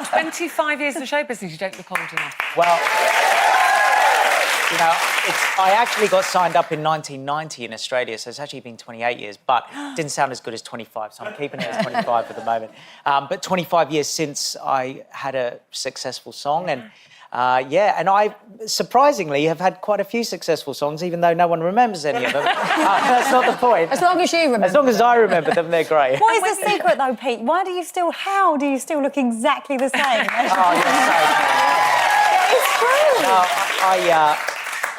25 years in the show business, you don't look old enough. Well, you know, I actually got signed up in 1990 in Australia, so it's actually been 28 years, but it didn't sound as good as 25, so I'm keeping it as 25 for the moment. But 25 years since I had a successful song, and and I surprisingly have had quite a few successful songs, even though no one remembers any of them. That's not the point. As long as you remember. As long as I remember them, they're great. What is the secret, though, Pete? How do you still look exactly the same? Oh, you're so kind. It's true. No,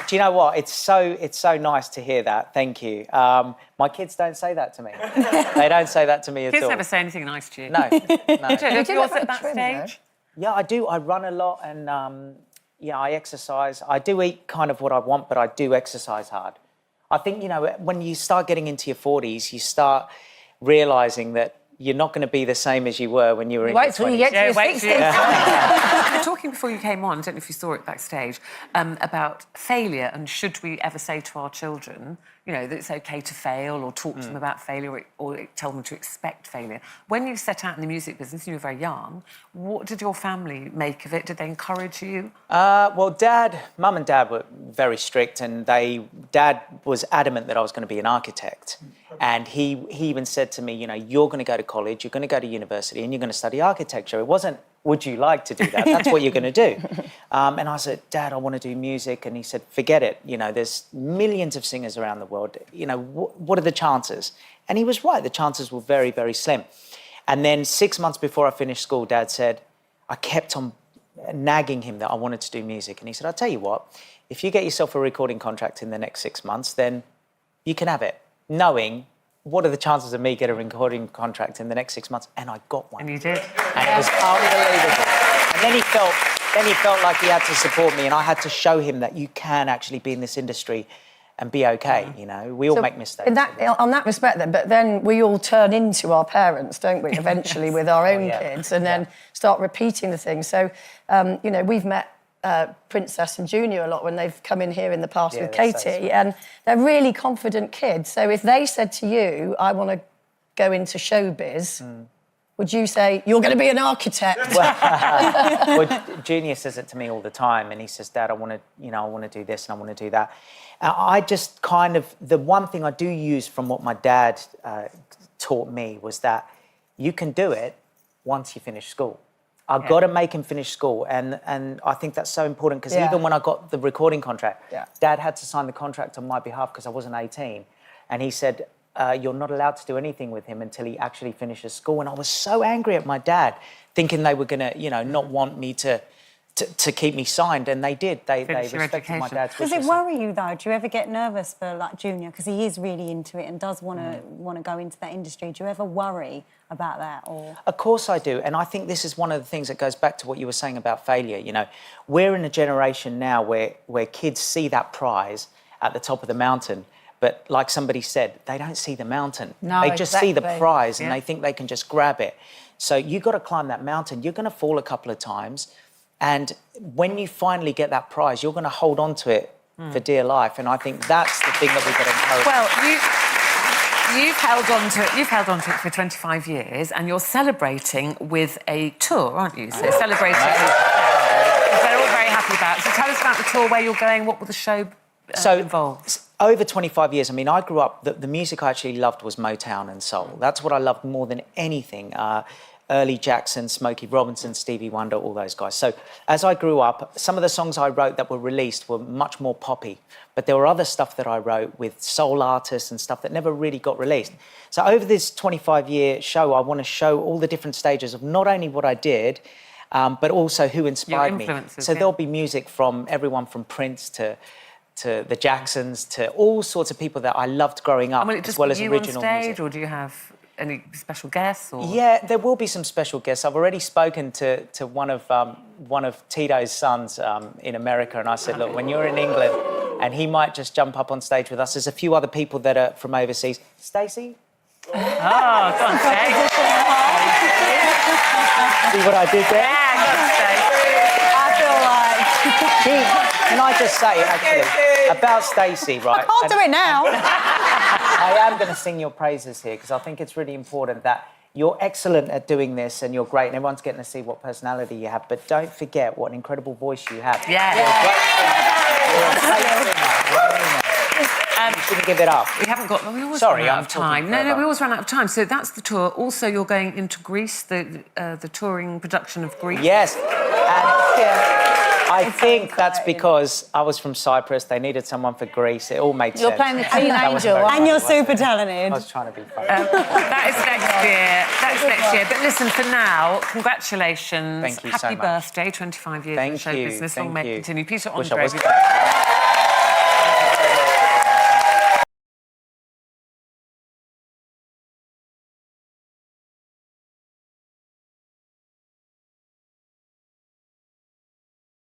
do you know what? It's so nice to hear that. Thank you. My kids don't say that to me. They don't say that to me at all. Kids never say anything nice to you. No. Do you also at that stage? Yeah, I do. I run a lot and, I exercise. I do eat kind of what I want, but I do exercise hard. I think, you know, when you start getting into your 40s, you start realising that you're not going to be the same as you were when you were in your 20s. Wait till you get to your 60s. We were talking before you came on, I don't know if you saw it backstage, about failure and should we ever say to our children, you know, that it's OK to fail or talk to them about failure or tell them to expect failure. When you set out in the music business and you were very young, what did your family make of it? Did they encourage you? Well, Mum and Dad were very strict and Dad was adamant that I was going to be an architect. And he even said to me, you know, you're going to go to college, you're going to go to university and you're going to study architecture. It wasn't, would you like to do that? That's what you're going to do. And I said, Dad, I want to do music. And he said, forget it. You know, there's millions of singers around the world. You know, what are the chances? And he was right. The chances were very, very slim. And then 6 months before I finished school, Dad said, I kept on nagging him that I wanted to do music. And he said, I'll tell you what, if you get yourself a recording contract in the next 6 months, then you can have it. Knowing what are the chances of me getting a recording contract in the next 6 months, and I got one. And you did. And it was unbelievable. And then he felt like he had to support me, and I had to show him that you can actually be in this industry and be okay. You know, we all make mistakes. On that respect, then, but then we all turn into our parents, don't we? Eventually, with our own kids, and then start repeating the things. So, you know, we've met Princess and Junior a lot when they've come in here in the past with Katie, and they're really confident kids. So if they said to you, I want to go into showbiz, would you say, you're going to be an architect? Well, Junior says it to me all the time, and he says, Dad, I want to do this and I want to do that. I just kind of, the one thing I do use from what my dad taught me was that you can do it once you finish school. I've got to make him finish school, and I think that's so important because even when I got the recording contract, Dad had to sign the contract on my behalf because I wasn't 18, and he said, you're not allowed to do anything with him until he actually finishes school. And I was so angry at my dad, thinking they were going to, you know, not want me to keep me signed, and they did. They respected my dad's wishes. Does it worry you, though? Do you ever get nervous for, like, Junior? Because he is really into it and does want to go into that industry. Do you ever worry about that? Or Of course I do, and I think this is one of the things that goes back to what you were saying about failure. You know, we're in a generation now where kids see that prize at the top of the mountain, but like somebody said, they don't see the mountain. No, they just see the exactly. prize and they think they can just grab it. So you've got to climb that mountain. You're going to fall a couple of times. And when you finally get that prize, you're going to hold on to it for dear life. And I think that's the thing that we've got to encourage. Well, you've held on to it for 25 years, and you're celebrating with a tour, aren't you? So celebrating. They're all very happy about it. So tell us about the tour, where you're going, what will the show involve? Over 25 years, I mean, I grew up, the music I actually loved was Motown and soul. That's what I loved more than anything. Early Jackson, Smokey Robinson, Stevie Wonder, all those guys. So as I grew up, some of the songs I wrote that were released were much more poppy, but there were other stuff that I wrote with soul artists and stuff that never really got released. So over this 25-year show, I want to show all the different stages of not only what I did, but also who inspired me. So there'll be music from everyone from Prince to the Jacksons to all sorts of people that I loved growing up, as well as original on stage, music. Or do you have any special guests? Or? Yeah, there will be some special guests. I've already spoken to one of Tito's sons in America, and I said, look, when you're in England, and he might just jump up on stage with us. There's a few other people that are from overseas. Stacey? Oh, go on, Stacey. See what I did there? Yeah, go on, Stacey. I feel like... Can I just say, actually, about Stacey, right? I can't do it now. I am going to sing your praises here because I think it's really important that you're excellent at doing this and you're great and everyone's getting to see what personality you have, but don't forget what an incredible voice you have. Yeah. You're a great singer. You shouldn't give it up. We haven't got... We always Sorry, run out I'm of time. talking No, forever. we always run out of time. So that's the tour. Also, you're going into Greece, the touring production of Greece. Yes. And I think that's because I was from Cyprus. They needed someone for Greece. It all made sense. You're playing the teen That wasn't angel. very And you're funny, was super it? talented. I was trying to be funny. That is next year. That's next year. But listen, for now, congratulations. Thank you Happy so much. birthday, 25 years in Thank show you. business. Thank Long may it you. continue. Peter Wish I Andre. wasn't.